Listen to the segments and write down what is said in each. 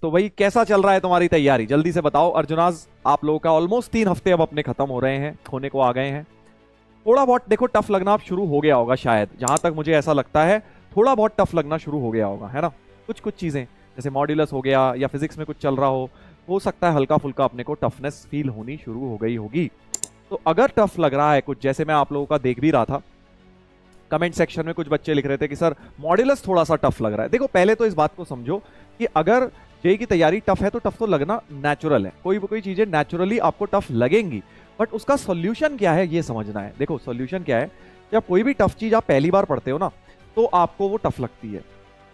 तो भाई कैसा चल रहा है तुम्हारी तैयारी, जल्दी से बताओ अर्जुनाज। आप लोगों का ऑलमोस्ट 3 हफ्ते अब अपने खत्म हो रहे हैं, होने को आ गए हैं। थोड़ा बहुत देखो टफ लगना अब शुरू हो गया होगा शायद, जहां तक मुझे ऐसा लगता है थोड़ा बहुत टफ लगना शुरू हो गया होगा, है ना। कुछ कुछ चीजें जैसे मॉड्यूलस हो गया या फिजिक्स में कुछ चल रहा हो सकता है हल्का फुल्का अपने को टफनेस फील होनी शुरू हो गई होगी। तो अगर टफ लग रहा है कुछ, जैसे मैं आप लोगों का देख भी रहा था कमेंट सेक्शन में कुछ बच्चे लिख रहे थे कि सर मॉड्यूलस थोड़ा सा टफ लग रहा है। देखो पहले तो इस बात को समझो कि अगर जेई की तैयारी टफ है तो टफ तो लगना नेचुरल है, कोई चीजें नेचुरली आपको टफ लगेंगी, बट उसका सॉल्यूशन क्या है ये समझना है। देखो सॉल्यूशन क्या है, जब कोई भी टफ चीज आप पहली बार पढ़ते हो ना तो आपको वो टफ लगती है,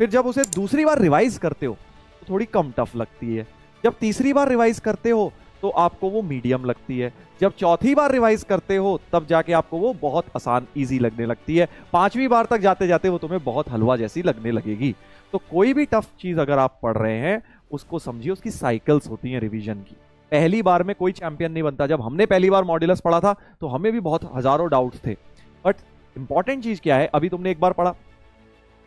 फिर जब उसे दूसरी बार रिवाइज करते हो तो थोड़ी कम टफ लगती है, जब तीसरी बार रिवाइज करते हो तो आपको वो मीडियम लगती है, जब चौथी बार रिवाइज करते हो तब जाके आपको वो बहुत आसान इजी लगने लगती है, पांचवी बार तक जाते जाते वो तुम्हें बहुत हलवा जैसी लगने लगेगी। तो कोई भी टफ चीज अगर आप पढ़ रहे हैं उसको समझिए उसकी साइकिल्स होती हैं रिवीजन की। पहली बार में कोई चैंपियन नहीं बनता। जब हमने पहली बार मॉड्यूलस पढ़ा था तो हमें भी बहुत हजारों डाउट्स थे, बट इंपॉर्टेंट चीज क्या है, अभी तुमने एक बार पढ़ा,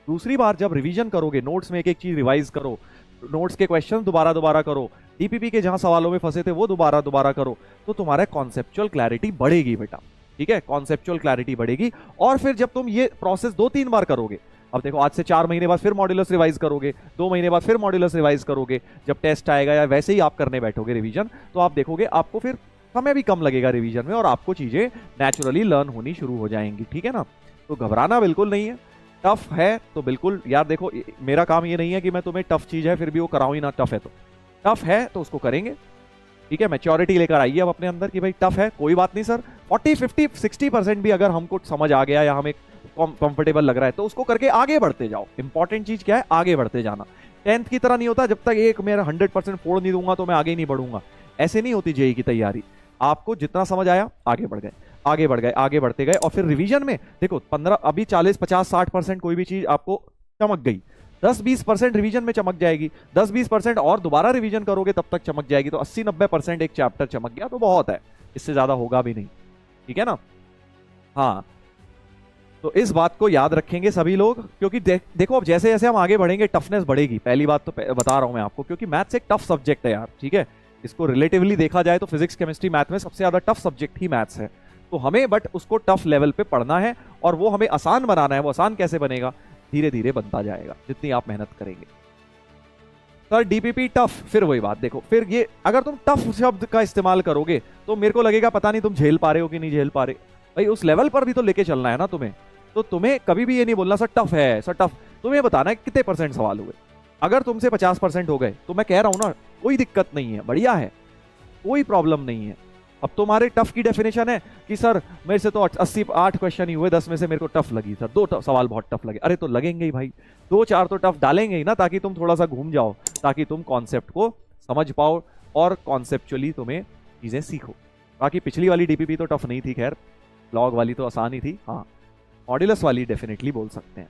दूसरी बार जब रिवीजन करोगे, नोट्स में एक एक चीज रिवाइज करो, नोट्स के क्वेश्चन दोबारा दोबारा करो, डीपीपी के जहां सवालों में फंसे थे वो दोबारा दोबारा करो, तो तुम्हारा कॉन्सेप्चुअल क्लैरिटी बढ़ेगी बेटा। ठीक है, कॉन्सेप्चुअल क्लैरिटी बढ़ेगी। और फिर जब तुम ये प्रोसेस 2-3 बार करोगे, अब देखो आज से 4 महीने बाद फिर मॉड्यूलस रिवाइज करोगे, 2 महीने बाद फिर मॉड्यूलस रिवाइज करोगे, जब टेस्ट आएगा या वैसे ही आप करने बैठोगे रिवीजन, तो आप देखोगे आपको फिर समय भी कम लगेगा रिवीजन में और आपको चीजें नेचुरली लर्न होनी शुरू हो जाएंगी। ठीक है ना, तो घबराना बिल्कुल नहीं है। टफ है तो बिल्कुल यार देखो मेरा काम ये नहीं है कि मैं तुम्हें टफ चीज है फिर भी वो कराऊं ही ना, टफ है तो टफ है तो उसको करेंगे। ठीक है, मैच्योरिटी लेकर आइए अब अपने अंदर कि भाई टफ है कोई बात नहीं सर, 40, 50, 60% भी अगर हमको समझ आ गया या हमें कंफर्टेबल लग रहा है तो उसको करके आगे बढ़ते जाओ। इंपॉर्टेंट चीज क्या है, आगे बढ़ते जाना। 10th की तरह नहीं होता, जब तक एक मेरा 100% फोड़ नहीं दूंगा तो मैं आगे नहीं बढ़ूंगा, ऐसे नहीं होती जेई की तैयारी। आपको जितना समझ आया आगे बढ़ गए, आगे बढ़ गए, आगे बढ़ते गए, और फिर रिवीजन में देखो 15 अभी 40, 50, 60% कोई भी चीज आपको चमक गई, 10-20% रिवीजन में चमक जाएगी, 10-20% और दोबारा रिवीजन करोगे तब तक चमक जाएगी, तो 80-90% एक चैप्टर चमक गया तो बहुत है, इससे ज्यादा होगा भी नहीं। ठीक है ना, हाँ तो इस बात को याद रखेंगे सभी लोग, क्योंकि देखो अब जैसे जैसे हम आगे बढ़ेंगे टफनेस बढ़ेगी। पहली बात तो बता रहा हूं मैं आपको, क्योंकि मैथ्स एक टफ सब्जेक्ट है यार। ठीक है, इसको रिलेटिवली देखा जाए तो फिजिक्स केमिस्ट्री मैथ में सबसे ज्यादा टफ सब्जेक्ट ही मैथ्स है, तो हमें बट उसको टफ लेवल पे पढ़ना है और वो हमें आसान बनाना है। वो आसान कैसे बनेगा, धीरे धीरे बनता जाएगा जितनी आप मेहनत करेंगे। सर डीपीपी टफ, फिर वही बात देखो, फिर ये अगर तुम टफ शब्द का इस्तेमाल करोगे तो मेरे को लगेगा पता नहीं तुम झेल पा रहे हो कि नहीं झेल पा रहे। भाई उस लेवल पर भी तो लेके चलना है ना तुम्हें, तो तुम्हें कभी भी ये नहीं बोलना सर टफ है, सर टफ। तुम्हें बताना है कितने परसेंट सवाल हुए। अगर तुमसे 50% हो गए तो मैं कह रहा हूं ना कोई दिक्कत नहीं है, बढ़िया है, कोई प्रॉब्लम नहीं है। अब तुम्हारे टफ की डेफिनेशन है कि सर मेरे से तो 88 क्वेश्चन ही हुए, 10 में से मेरे को टफ लगी सर, 2 सवाल बहुत टफ लगे। अरे तो लगेंगे ही भाई, 2-4 तो टफ डालेंगे ही ना, ताकि तुम थोड़ा सा घूम जाओ, ताकि तुम कॉन्सेप्ट को समझ पाओ और कॉन्सेप्चुअली तुम्हें चीजें सीखो। बाकी पिछली वाली डीपीपी तो टफ नहीं थी, खैर लॉग वाली तो आसान ही थी। हाँ मॉड्यूलस वाली डेफिनेटली बोल सकते हैं।